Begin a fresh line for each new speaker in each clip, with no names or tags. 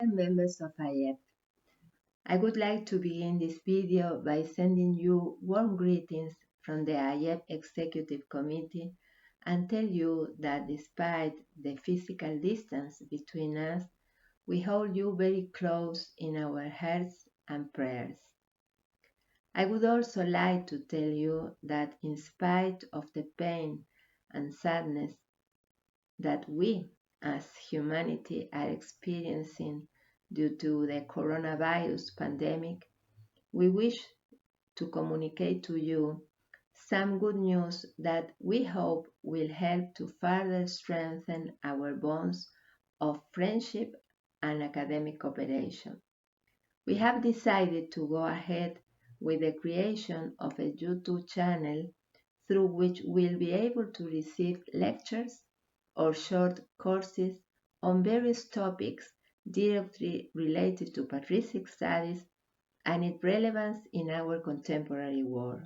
and members of AIEP. I would like to begin this video by sending you warm greetings from the AIEP Executive Committee and tell you that despite the physical distance between us, we hold you very close in our hearts and prayers. I would also like to tell you that in spite of the pain and sadness that we as humanity are experiencing due to the coronavirus pandemic, we wish to communicate to you some good news that we hope will help to further strengthen our bonds of friendship and academic cooperation. We have decided to go ahead with the creation of a YouTube channel through which we'll be able to receive lectures or short courses on various topics directly related to patristic studies and its relevance in our contemporary world.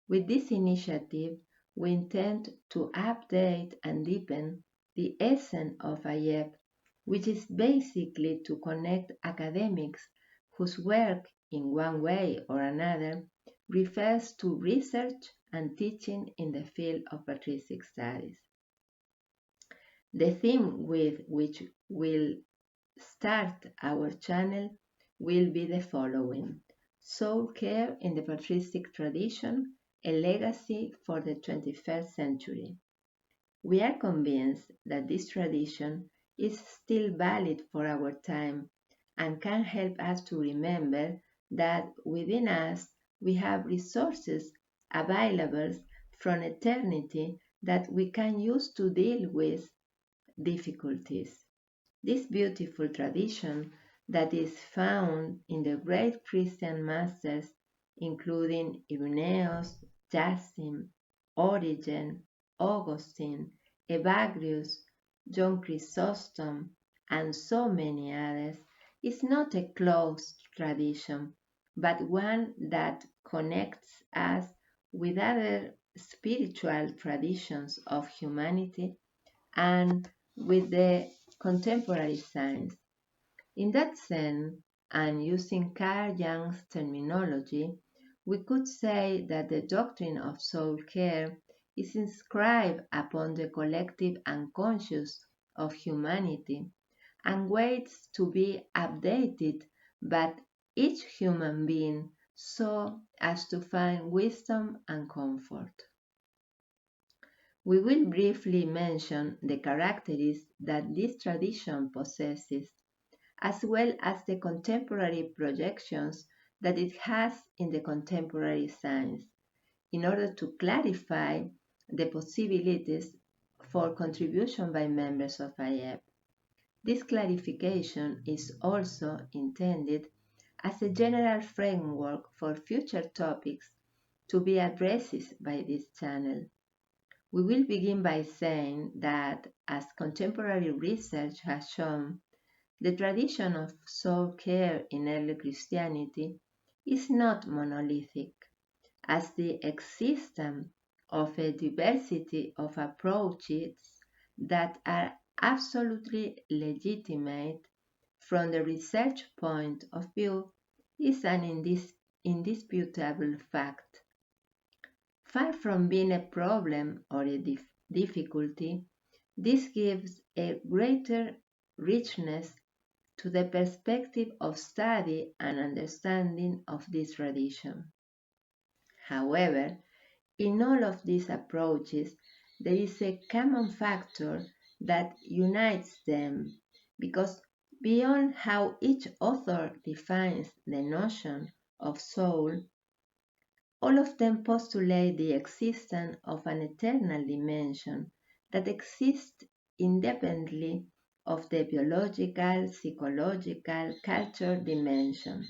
With this initiative, we intend to update and deepen the essence of AIEP, which is basically to connect academics whose work, in one way or another, refers to research and teaching in the field of patristic studies. The theme with which we'll start our channel will be the following: Soul Care in the Patristic Tradition, a Legacy for the 21st Century. We are convinced that this tradition is still valid for our time and can help us to remember that within us we have resources available from eternity that we can use to deal with difficulties. This beautiful tradition that is found in the great Christian masters, including Irenaeus, Justin, Origen, Augustine, Evagrius, John Chrysostom, and so many others, is not a closed tradition, but one that connects us with other spiritual traditions of humanity and with the contemporary science. In that sense, and using Carl Jung's terminology, we could say that the doctrine of soul care is inscribed upon the collective unconscious of humanity and waits to be updated by each human being so as to find wisdom and comfort. We will briefly mention the characteristics that this tradition possesses, as well as the contemporary projections that it has in the contemporary science, in order to clarify the possibilities for contribution by members of AIEP. This clarification is also intended as a general framework for future topics to be addressed by this channel. We will begin by saying that, as contemporary research has shown, the tradition of soul care in early Christianity is not monolithic, as the existence of a diversity of approaches that are absolutely legitimate from the research point of view is an indisputable fact. Far from being a problem or a difficulty, this gives a greater richness to the perspective of study and understanding of this tradition. However, in all of these approaches, there is a common factor that unites them, because beyond how each author defines the notion of soul, all of them postulate the existence of an eternal dimension that exists independently of the biological, psychological, cultural dimension.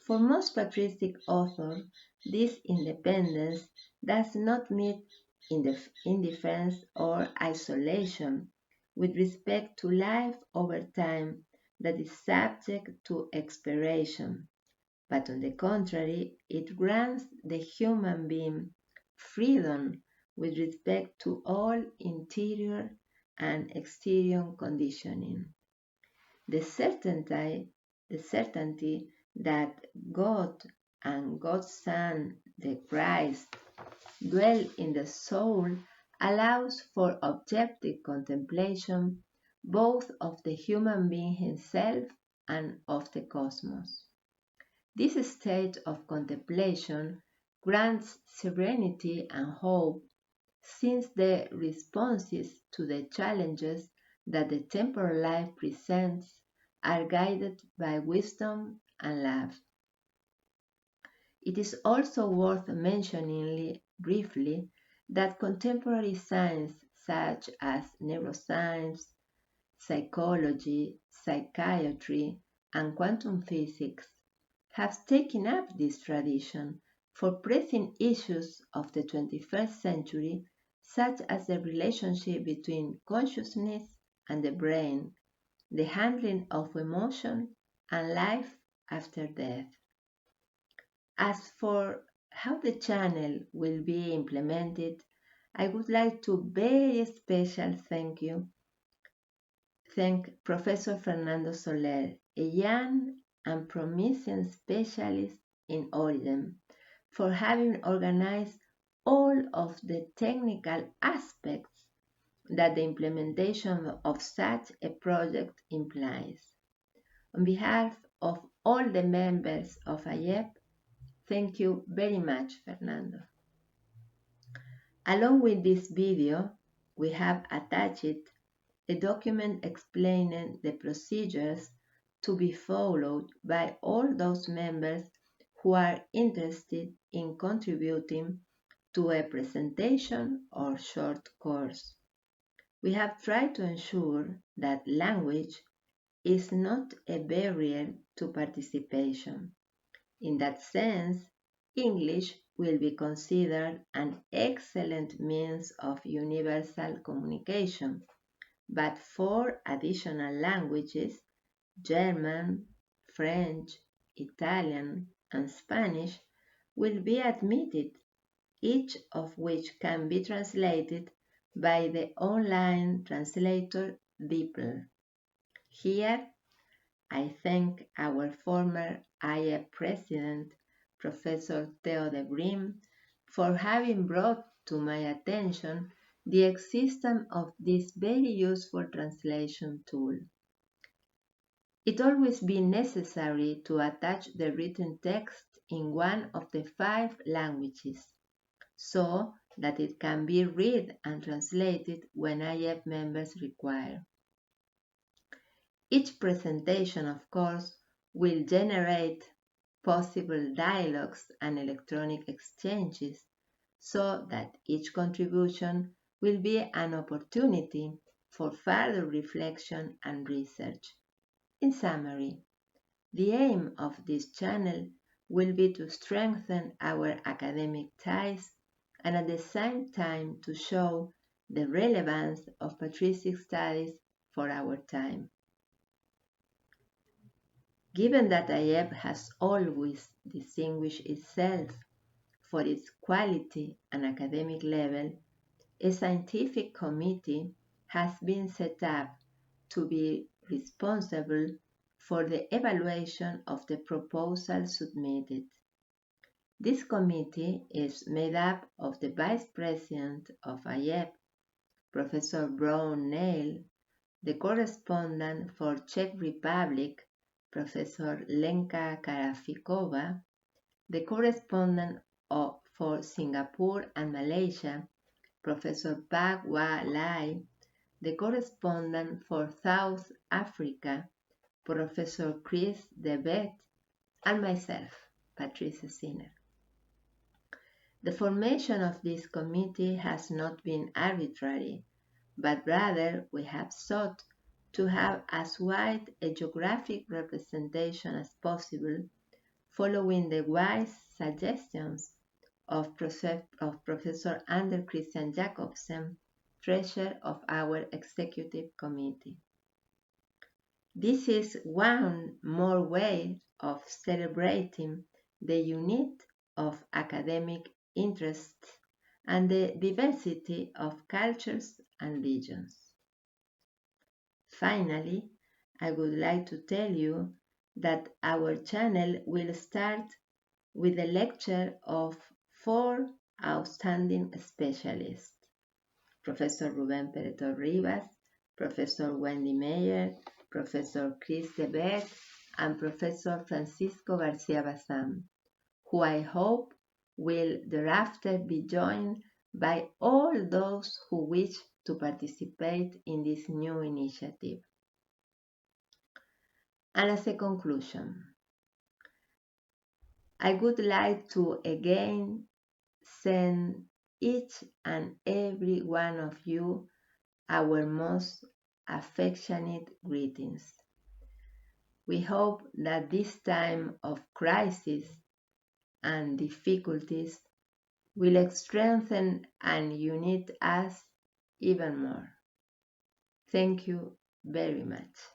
For most patristic authors, this independence does not mean indifference or isolation with respect to life over time that is subject to expiration, but on the contrary, it grants the human being freedom with respect to all interior and exterior conditioning. the certainty that God and God's Son, the Christ, dwell in the soul allows for objective contemplation both of the human being himself and of the cosmos. This state of contemplation grants serenity and hope, since the responses to the challenges that the temporal life presents are guided by wisdom and love. It is also worth mentioning briefly that contemporary science such as neuroscience, psychology, psychiatry, and quantum physics have taken up this tradition for pressing issues of the 21st century, such as the relationship between consciousness and the brain, the handling of emotion, and life after death. As for how the channel will be implemented, I would like to very special thank Professor Fernando Soler, a young and promising specialist in origin, for having organized all of the technical aspects that the implementation of such a project implies. On behalf of all the members of AIEP, thank you very much, Fernando. Along with this video, we have attached a document explaining the procedures to be followed by all those members who are interested in contributing to a presentation or short course. We have tried to ensure that language is not a barrier to participation. In that sense, English will be considered an excellent means of universal communication, but 4 additional languages, German, French, Italian, and Spanish, will be admitted, each of which can be translated by the online translator DeepL. Here, I thank our former AIEP President, Professor Theo de Brim, for having brought to my attention the existence of this very useful translation tool. It always been necessary to attach the written text in one of the 5 languages, so that it can be read and translated when AIEP members require. Each presentation, of course, will generate possible dialogues and electronic exchanges, so that each contribution will be an opportunity for further reflection and research. In summary, the aim of this channel will be to strengthen our academic ties and at the same time to show the relevance of patristic studies for our time. Given that AIEP has always distinguished itself for its quality and academic level, a scientific committee has been set up to be responsible for the evaluation of the proposal submitted. This committee is made up of the Vice President of AIEP, Professor Brown Neil, the correspondent for Czech Republic, Professor Lenka Karafikova, the correspondent for Singapore and Malaysia, Professor Pak Wa Lai, the correspondent for South Africa, Professor Chris De Wet, and myself, Patricia Ciner. The formation of this committee has not been arbitrary, but rather we have sought to have as wide a geographic representation as possible, following the wise suggestions of Professor Ander Christian Jacobsen, treasurer of our executive committee. This is one more way of celebrating the unity of academic interests and the diversity of cultures and regions. Finally, I would like to tell you that our channel will start with a lecture of 4 outstanding specialists: Professor Rubén Peretón Rivas, Professor Wendy Meyer, Professor Chris DeBeck, and Professor Francisco Garcia Bazán, who I hope will thereafter be joined by all those who wish to participate in this new initiative. And as a conclusion, I would like to again send each and every one of you our most affectionate greetings. We hope that this time of crisis and difficulties will strengthen and unite us even more. Thank you very much.